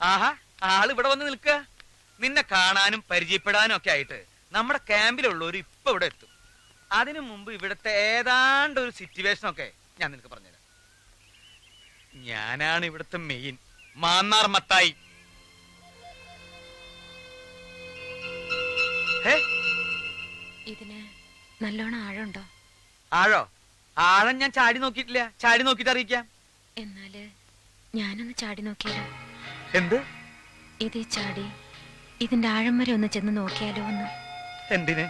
ആഹാ, ആള് ഇവിടെ വന്ന് നിൽക്കുക. നിന്നെ കാണാനും പരിചയപ്പെടാനും ഒക്കെ ആയിട്ട് നമ്മുടെ ക്യാമ്പിലുള്ളവർ ഇപ്പൊ ഇവിടെ എത്തും. അതിനു മുമ്പ് ഇവിടുത്തെ ഏതാണ്ട് ഒരു സിറ്റുവേഷൻ ഒക്കെ ഞാൻ നിനക്ക് പറഞ്ഞുതരാം. ഞാനാണ് ഇവിടുത്തെ മെയിൻ മാന്നാർ മത്തായി. ഇതിന് നല്ലോണം ആഴമുണ്ടോ? ആഴോ? ആഴം ഞാൻ ചാടി നോക്കിയിട്ടില്ല. ചാടി നോക്കിട്ട് അറിയിക്കാം. എന്നാല് ഞാനൊന്ന് ചാടി നോക്കിയാലോ? എന്ത്? ഇതേ ചാടി ഇതിന്റെ ആഴം വരെ ഒന്ന് ചെന്ന് നോക്കിയാലോ ഒന്ന്? എന്തിന്?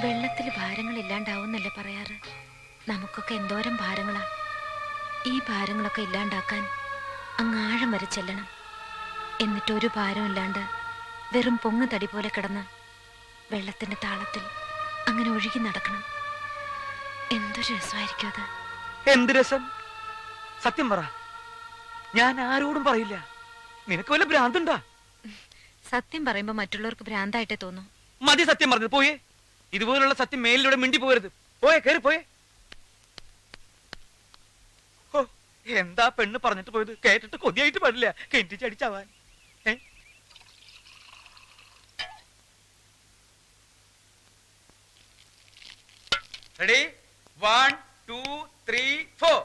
വെള്ളത്തിൽ ഭാരങ്ങൾ ഇല്ലാണ്ടാവുന്നല്ലേ പറയാറ്? നമുക്കൊക്കെ എന്തോരം ഭാരങ്ങളാ. ഈ ഭാരങ്ങളൊക്കെ ഇല്ലാണ്ടാക്കാൻ അങ്ങ് ആഴം വരെ ചെല്ലണം. എന്നിട്ട് ഒരു ഭാരം ഇല്ലാണ്ട് വെറും പൊങ്ങ് തടി പോലെ കിടന്ന് വെള്ളത്തിന്റെ താളത്തിൽ അങ്ങനെ ഒഴുകി നടക്കണം. എന്തൊരു രസമായിരിക്കും അത്. എന്ത് രസം? സത്യം പറ. ഞാൻ ആരോടും പറയില്ല. നിനക്ക് വല്ല ഭ്രാന്തുണ്ടാ? സത്യം പറയുമ്പോ മറ്റുള്ളവർക്ക് ഭ്രാന്തായിട്ടേ തോന്നും. മതി സത്യം പറഞ്ഞത്. പോയേ. ഇതുപോലുള്ള സത്യം മേലിലൂടെ മിണ്ടി പോകരുത്. പോയേ, കയറി പോയേ. ഓ, എന്താ പെണ്ണ് പറഞ്ഞിട്ട് പോയത്? കേട്ടിട്ട് കൊതിയായിട്ട് പാടില്ല. കെട്ടിച്ചടിച്ചാവാൻ. റെഡി? 1 2 3 4.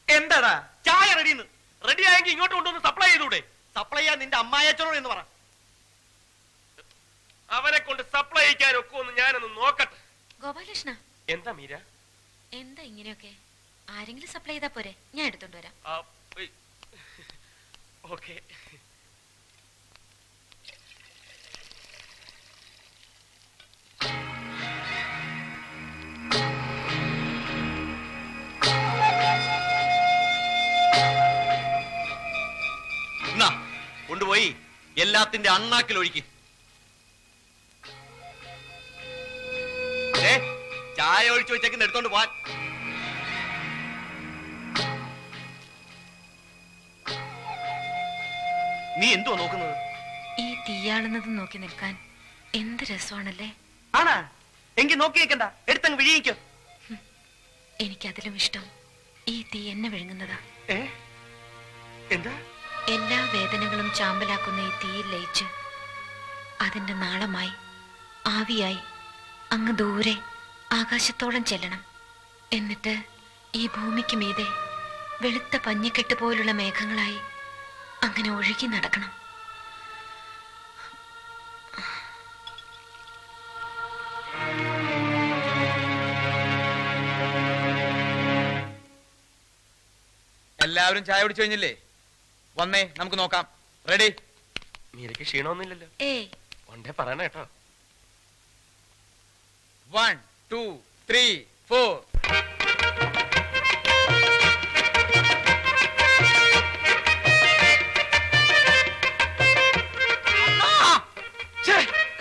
എന്താടാ ചായ റെഡിന്ന്? റെഡി ആയെങ്കിൽ ഇങ്ങോട്ട് കൊണ്ടുവന്ന് സപ്ലൈ ചെയ്തൂടെ? സപ്ലൈ ചെയ്യാൻ നിന്റെ അമ്മായച്ചനോട് എന്ന് പറ. അവരെ കൊണ്ട് സപ്ലൈ ചെയ്യാൻ ഒക്കുമെന്ന് ഞാനൊന്ന് നോക്കട്ടെ. ഗോപാലകൃഷ്ണ, എന്താ മീര? എന്താ ഇങ്ങനെയൊക്കെ? ആരെങ്കിലും സപ്ലൈ ചെയ്താ പോരെ? ഞാൻ എടുത്തോണ്ട് വരാം. ഓക്കെ. കൊണ്ടുപോയി എല്ലാത്തിന്റെ അണ്ണാക്കിൽ ഒഴിക്ക്. ചായ ഒഴിച്ചു വെച്ചേക്കുന്ന എടുത്തോണ്ട് പോവാൻ. നീ എന്തുവാ നോക്കുന്നത്? ഈ തീയാളുന്നത് നോക്കി നിൽക്കാൻ എന്ത് രസമാണല്ലേ? ആണാ? എങ്കിൽ നോക്കി നിൽക്കണ്ട, എടുത്തങ്ങ് വിഴിയിക്കോ. എനിക്കതിലും ഇഷ്ടം ഈ തീ എന്നെ വിഴുങ്ങുന്നതാ. എന്താ? എല്ലാ വേദനകളും ചാമ്പലാക്കുന്ന ഈ തീയിൽ ലയിച്ച് അതിന്റെ നാളമായി ആവിയായി അങ്ങ് ദൂരെ ആകാശത്തോളം ചെല്ലണം. എന്നിട്ട് ഈ ഭൂമിക്ക് മീതെ വെളുത്ത പഞ്ഞിക്കെട്ട് പോലുള്ള മേഘങ്ങളായി അങ്ങനെ ഒഴുകി നടക്കണം. എല്ലാവരും ചായ കുടിച്ചു കഴിഞ്ഞില്ലേ? വന്നേ, നമുക്ക് നോക്കാം. റെഡി? മീരയ്ക്ക് ക്ഷീണമൊന്നുമില്ലല്ലോ? ഒന്നേ പറയണ കേട്ടോ. 1 2 3 4.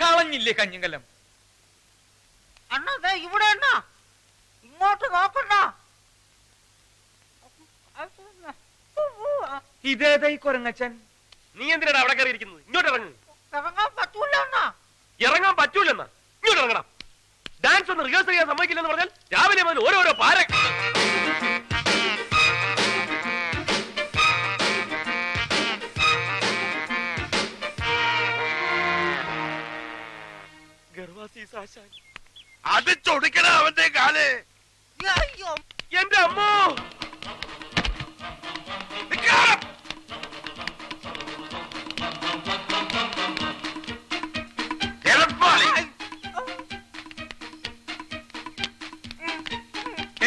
കളഞ്ഞില്ലേ കഞ്ഞിങ്കലം? അണ്ണാ ഇവിടെ അണ്ണാ, ഇങ്ങോട്ട് നോക്കണ്ട. ഇതേതായി കൊരങ്ങച്ചൻ? നീ എന്തിനാണ് അവിടെ കയറി ഇരിക്കുന്നത്? ഇങ്ങോട്ട് ഇറങ്ങ്. ഇറങ്ങാൻ പറ്റൂല അണ്ണാ. ഇറങ്ങാൻ പറ്റൂലെന്നാ? ഇങ്ങോട്ട് ഇറങ്ങണം. ഡാൻസ് ഒന്ന് റിഹേഴ്സൽ ചെയ്യാൻ സമ്മതിക്കില്ലെന്ന് പറഞ്ഞാൽ രാവിലെ മുതൽ ഓരോരോ പാര. അത് ചൊടിക്കണ അവന്റെ കാല്. എന്റെ അമ്മോ!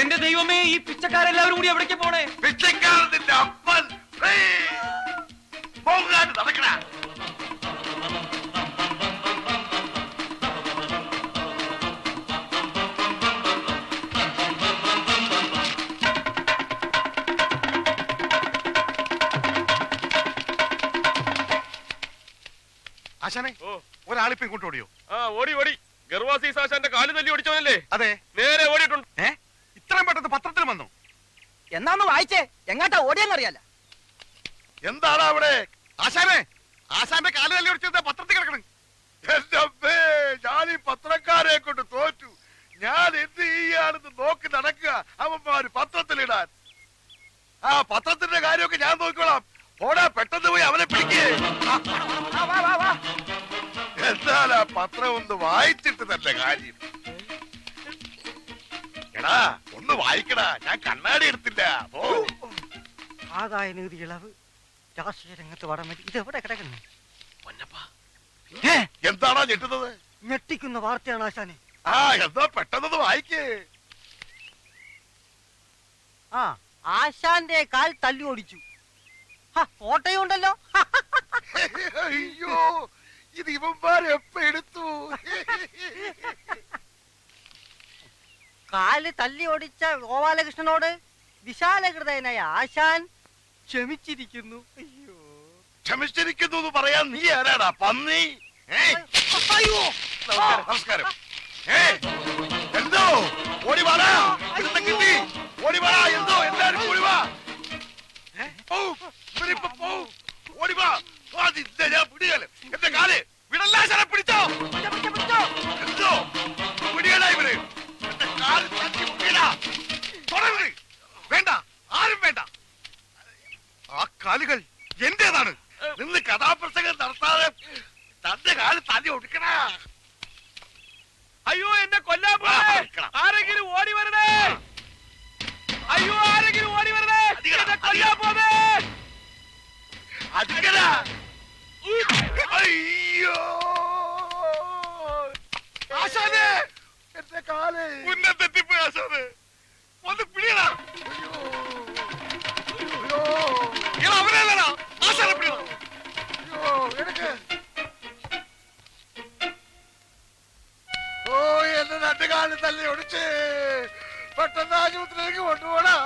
എന്റെ ദൈവമേ, ഈ പിച്ചക്കാരെല്ലാവരും കൂടി എവിടേക്ക് പോണേ? പിച്ചക്കാരന്റെ അപ്പൻ പോകാണ്ട് നടക്കണ. ആശാനെ, ഒരാളിപ്പോ ഇങ്ങോട്ട് ഓടിയോ? ഓടി ഓടി. ഗർവാസി സാശാന്റെ കാല് തല്ലി ഓടിച്ചവനല്ലേ? അതെ, നേരെ ഓടിയിട്ടുണ്ട്. ഇത്രയും എന്നാന്ന് വായിച്ചേ എങ്ങാട്ടാ ഓടിയെന്നറിയാല. എന്താണ് അവിടെ? ആശാനെ, ആശാന്റെ കാല് തല്ലി ഒടിച്ചത് പത്രത്തിൽ കിടക്കണം. എന്റെ അമ്മേ, ഞാൻ ഈ പത്രക്കാരെ കൊണ്ട് തോറ്റു. ഞാൻ എന്ത് ചെയ്യാണെന്ന് നോക്കി നടക്കുക അവന്മാര് പത്രത്തിലിടാൻ. ആ പത്രത്തിന്റെ കാര്യമൊക്കെ ഞാൻ നോക്കിക്കോളാം. ഓടാ, പെട്ടെന്ന് പോയി അവനെ പിടിക്കേ. എന്തായാലും ആ പത്രം ഒന്ന് വായിച്ചിട്ട് തന്നെ കാര്യം. എടാ ഒന്ന് വായിക്കടാ, ഞാൻ കണ്ണാടി എടുത്തില്ല. ഓ, ആദായ നികുതി ഇളവ്, രാഷ്ട്രീയ രംഗത്ത് വടമതി, ഇതെവിടെ കിടക്കുന്നു? എന്താണോ ഞെട്ടുന്നത്? ഞെട്ടിക്കുന്ന വാർത്തയാണ് ആശാനെ. ആ എന്താ പെട്ടെന്ന് വായിക്കേ. ആ, ആശാന്റെ കാൽ തല്ലി ഓടിച്ചു. ഫോട്ടോയും ഉണ്ടല്ലോ. അയ്യോ, ഇത് ഇവന്മാരെ എപ്പ എടുത്തു? കാല് തല്ലി ഓടിച്ച ഗോപാലകൃഷ്ണനോട് വിശാലഹൃദയനായ ആശാൻ ക്ഷമിച്ചിരിക്കുന്നു. അയ്യോ, ക്ഷമിച്ചിരിക്കുന്നു എന്ന് പറയാൻ നീ ആരാടാ പന്നി? അയ്യോ, നമസ്കാരം, നമസ്കാരം. എന്തോ ഓടി വാടാ, ഇവിടുത്തെ കിട്ടി. ഓടി വാടാ, എന്തോ എല്ലാരും ഓടി വാ. ഇവരിപ്പോ പോവും. ഓടി വാ. ഞാൻ പിടികല്. എന്റെ കാല് വിടല്ല, ശരം പിടിച്ചോ. എന്തോ പിടികല ഇവര്. എന്റെ കാല് തട്ടി മുട്ടിയടാ. തുടരുത്. വേണ്ട, ആരും വേണ്ട. ആ കാലുകൾ എന്റേതാണ്. നിന്ന് കഥാപ്രസംഗം നടത്താതെ തന്റെ കാല് തല്ലി ഒടുക്കണ. അയ്യോ, എന്നെ കൊല്ലാൻ പോലെ ആരെങ്കിലും ഓടി വരണേ. അയ്യോ, ആരെങ്കിലും ഓടി വരണേ. എന്നെ കൊല്ലാൻ പോലെ. അടിക്കടാ. അയ്യോ, ആശാനെ, എന്റെ കാല് ഉന്നം തെറ്റിപ്പോയി. ആശാനെ ഒന്ന് പിടിയടാ. അയ്യോ, അവനല്ലടാ, ആശാനെ പിടിയടാ. അയ്യോ, എടുക്ക്. ഓ, എന്റെ രണ്ട് കാല് തല്ലി ഒടിച്ച് പെട്ടെന്ന് ആശുപത്രിയിലേക്ക് കൊണ്ടുപോടാ.